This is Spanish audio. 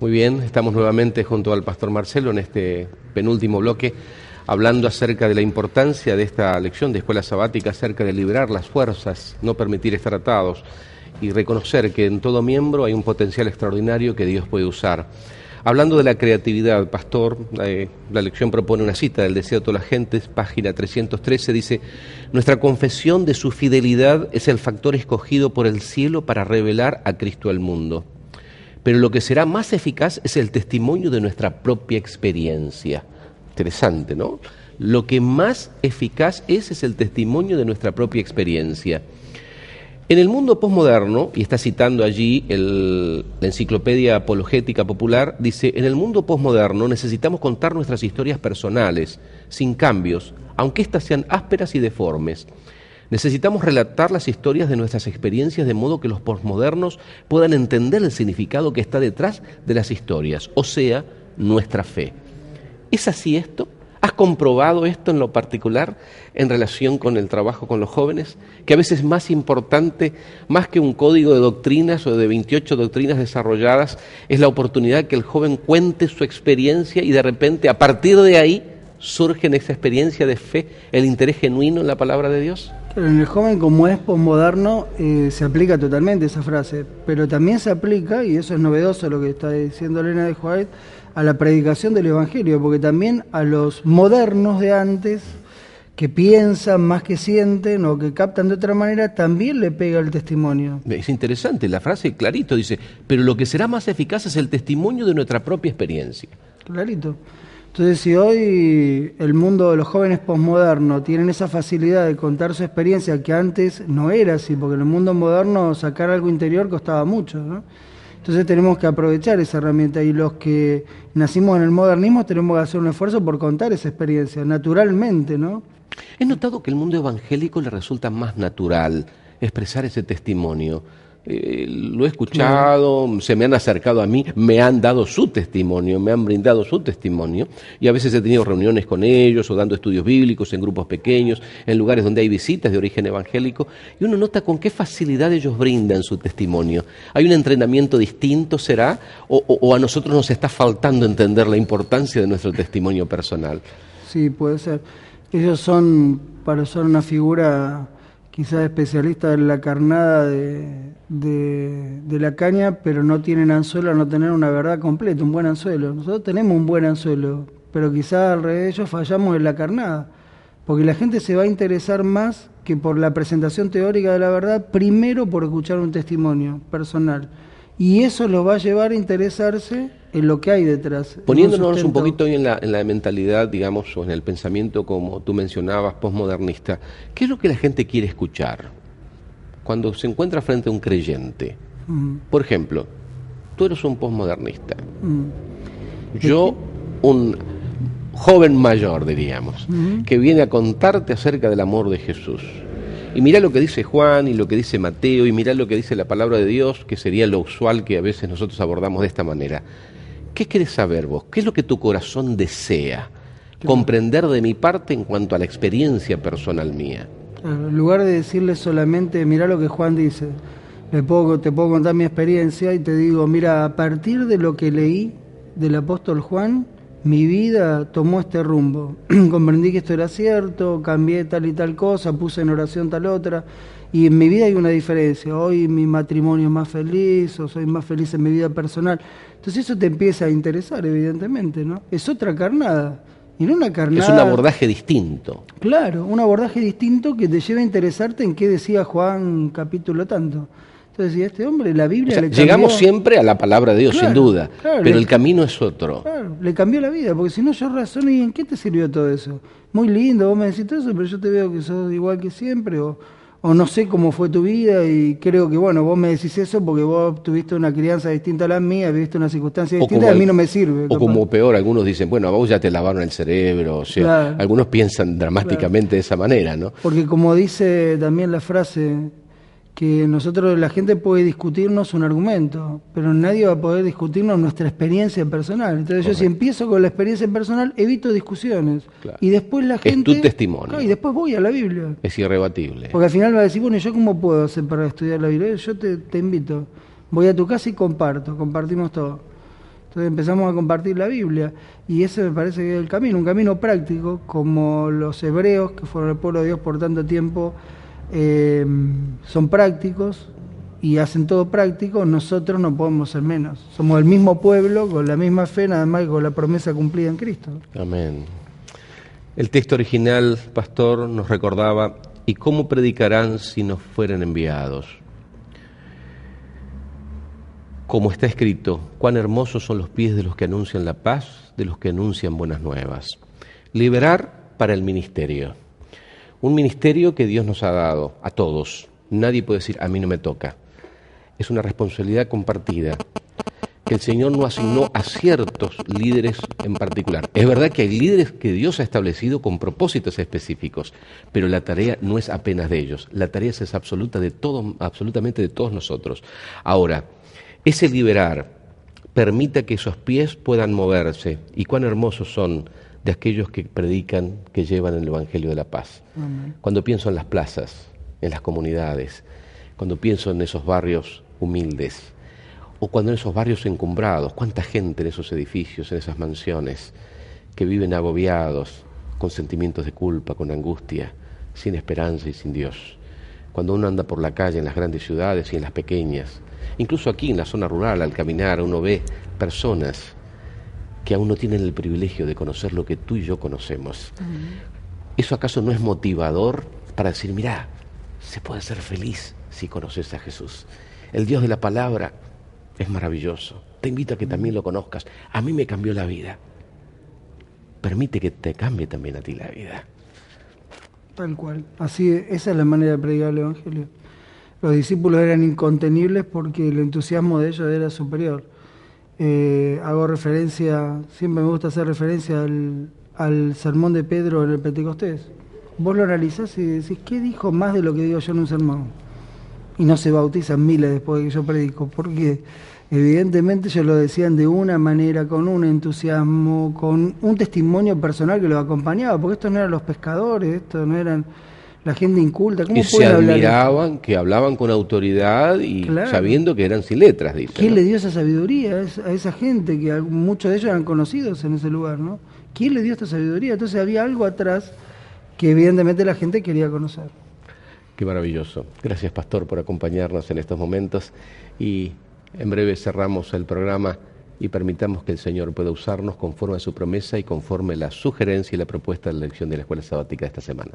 Muy bien, estamos nuevamente junto al pastor Marcelo en este penúltimo bloque, hablando acerca de la importancia de esta lección de escuela sabática, acerca de liberar las fuerzas, no permitir estar atados y reconocer que en todo miembro hay un potencial extraordinario que Dios puede usar. Hablando de la creatividad, pastor, la lección propone una cita del Deseo de todas las gentes, página 313, dice: nuestra confesión de su fidelidad es el factor escogido por el cielo para revelar a Cristo al mundo. Pero lo que será más eficaz es el testimonio de nuestra propia experiencia. Interesante, ¿no? Lo que más eficaz es el testimonio de nuestra propia experiencia. En el mundo posmoderno, y está citando allí la Enciclopedia Apologética Popular, dice: en el mundo posmoderno necesitamos contar nuestras historias personales, sin cambios, aunque éstas sean ásperas y deformes. Necesitamos relatar las historias de nuestras experiencias de modo que los posmodernos puedan entender el significado que está detrás de las historias, o sea, nuestra fe. ¿Es así esto? ¿Has comprobado esto en lo particular en relación con el trabajo con los jóvenes? Que a veces es más importante, más que un código de doctrinas o de 28 doctrinas desarrolladas, es la oportunidad que el joven cuente su experiencia y de repente a partir de ahí surge en esa experiencia de fe el interés genuino en la palabra de Dios. Claro, en el joven, como es posmoderno, se aplica totalmente esa frase, pero también se aplica, y eso es novedoso lo que está diciendo Elena de White, a la predicación del Evangelio, porque también a los modernos de antes, que piensan más que sienten o que captan de otra manera, también le pega el testimonio. Es interesante, la frase clarito dice: pero lo que será más eficaz es el testimonio de nuestra propia experiencia. Clarito. Entonces, si hoy el mundo de los jóvenes posmodernos tienen esa facilidad de contar su experiencia, que antes no era así, porque en el mundo moderno sacar algo interior costaba mucho, ¿no? Entonces tenemos que aprovechar esa herramienta, y los que nacimos en el modernismo tenemos que hacer un esfuerzo por contar esa experiencia, naturalmente, ¿no? He notado que el mundo evangélico le resulta más natural expresar ese testimonio. Lo he escuchado, se me han acercado a mí, me han dado su testimonio, me han brindado su testimonio, y a veces he tenido reuniones con ellos o dando estudios bíblicos en grupos pequeños, en lugares donde hay visitas de origen evangélico, y uno nota con qué facilidad ellos brindan su testimonio. ¿Hay un entrenamiento distinto, será? ¿O a nosotros nos está faltando entender la importancia de nuestro testimonio personal? Sí, puede ser. Ellos son, para usar una figura quizás especialista en la carnada de la caña, pero no tienen anzuelo a no tener una verdad completa, un buen anzuelo. Nosotros tenemos un buen anzuelo, pero quizás al revés de ellos fallamos en la carnada, porque la gente se va a interesar más que por la presentación teórica de la verdad, primero por escuchar un testimonio personal, y eso los va a llevar a interesarse en lo que hay detrás. Poniéndonos un poquito en la mentalidad, digamos, o en el pensamiento, como tú mencionabas, posmodernista, ¿qué es lo que la gente quiere escuchar cuando se encuentra frente a un creyente? Por ejemplo, tú eres un posmodernista, yo un joven mayor, diríamos, que viene a contarte acerca del amor de Jesús. Y mirá lo que dice Juan y lo que dice Mateo, y mirá lo que dice la palabra de Dios, que sería lo usual que a veces nosotros abordamos de esta manera. ¿Qué querés saber vos? ¿Qué es lo que tu corazón desea comprender de mi parte en cuanto a la experiencia personal mía? En lugar de decirle solamente, mirá lo que Juan dice, te puedo contar mi experiencia y te digo, mira, a partir de lo que leí del apóstol Juan, mi vida tomó este rumbo. Comprendí que esto era cierto, cambié tal y tal cosa, puse en oración tal otra, y en mi vida hay una diferencia. Hoy mi matrimonio es más feliz, o soy más feliz en mi vida personal. Entonces eso te empieza a interesar, evidentemente, ¿no? Es otra carnada, y no una carnada... Es un abordaje distinto. Claro, un abordaje distinto que te lleva a interesarte en qué decía Juan capítulo tanto. Entonces, si este hombre, la Biblia, o sea, le cambió... Llegamos siempre a la palabra de Dios, claro, sin duda, claro, pero el camino es otro. Claro, le cambió la vida, porque si no yo razono, ¿y en qué te sirvió todo eso? Muy lindo, vos me decís todo eso, pero yo te veo que sos igual que siempre, o no sé cómo fue tu vida, y creo que, bueno, vos me decís eso porque vos tuviste una crianza distinta a la mía, viviste una circunstancia distinta, y a mí no me sirve. O como peor, algunos dicen, bueno, a vos ya te lavaron el cerebro, o sea, claro, algunos piensan dramáticamente de esa manera, ¿no? Porque como dice también la frase, que nosotros, la gente puede discutirnos un argumento, pero nadie va a poder discutirnos nuestra experiencia personal. Entonces yo, si empiezo con la experiencia personal, evito discusiones. Claro. Y después la gente... Es tu testimonio. Claro, y después voy a la Biblia. Es irrebatible. Porque al final va a decir, bueno, ¿yo cómo puedo hacer para estudiar la Biblia? Yo te invito. Voy a tu casa y compartimos todo. Entonces empezamos a compartir la Biblia y ese me parece que es el camino, un camino práctico, como los hebreos, que fueron el pueblo de Dios por tanto tiempo, son prácticos y hacen todo práctico. Nosotros no podemos ser menos. Somos el mismo pueblo, con la misma fe, nada más que con la promesa cumplida en Cristo. Amén. El texto original, pastor, nos recordaba: ¿y cómo predicarán si no fueren enviados? Como está escrito, cuán hermosos son los pies de los que anuncian la paz, de los que anuncian buenas nuevas. Liberar para el ministerio. Un ministerio que Dios nos ha dado a todos. Nadie puede decir, a mí no me toca. Es una responsabilidad compartida que el Señor no asignó a ciertos líderes en particular. Es verdad que hay líderes que Dios ha establecido con propósitos específicos, pero la tarea no es apenas de ellos. La tarea es absolutamente de todos nosotros. Ahora, ese liberar permite que esos pies puedan moverse, y cuán hermosos son de aquellos que predican, que llevan el Evangelio de la paz. Amén. Cuando pienso en las plazas, en las comunidades, cuando pienso en esos barrios humildes, o cuando en esos barrios encumbrados, cuánta gente en esos edificios, en esas mansiones, que viven agobiados, con sentimientos de culpa, con angustia, sin esperanza y sin Dios. Cuando uno anda por la calle en las grandes ciudades y en las pequeñas, incluso aquí en la zona rural, al caminar, uno ve personas que aún no tienen el privilegio de conocer lo que tú y yo conocemos. ¿Eso acaso no es motivador para decir, mirá, se puede ser feliz si conoces a Jesús? El Dios de la palabra es maravilloso. Te invito a que también lo conozcas. A mí me cambió la vida. Permite que te cambie también a ti la vida. Tal cual. Así, esa es la manera de predicar el Evangelio. Los discípulos eran incontenibles porque el entusiasmo de ellos era superior. Hago referencia, siempre me gusta hacer referencia al sermón de Pedro en el Pentecostés. Vos lo analizás y decís, ¿qué dijo más de lo que digo yo en un sermón? Y no se bautizan miles después de que yo predico, porque evidentemente ellos lo decían de una manera, con un entusiasmo, con un testimonio personal que los acompañaba, porque estos no eran los pescadores, estos no eran la gente inculta. ¿Cómo y se admiraban, que hablaban con autoridad y claro, sabiendo que eran sin letras, dice. ¿Quién le dio esa sabiduría a esa gente, que muchos de ellos eran conocidos en ese lugar, ¿no? ¿Quién le dio esta sabiduría? Entonces había algo atrás que evidentemente la gente quería conocer. Qué maravilloso. Gracias, pastor, por acompañarnos en estos momentos, y en breve cerramos el programa y permitamos que el Señor pueda usarnos conforme a su promesa y conforme a la sugerencia y la propuesta de la lección de la Escuela Sabática de esta semana.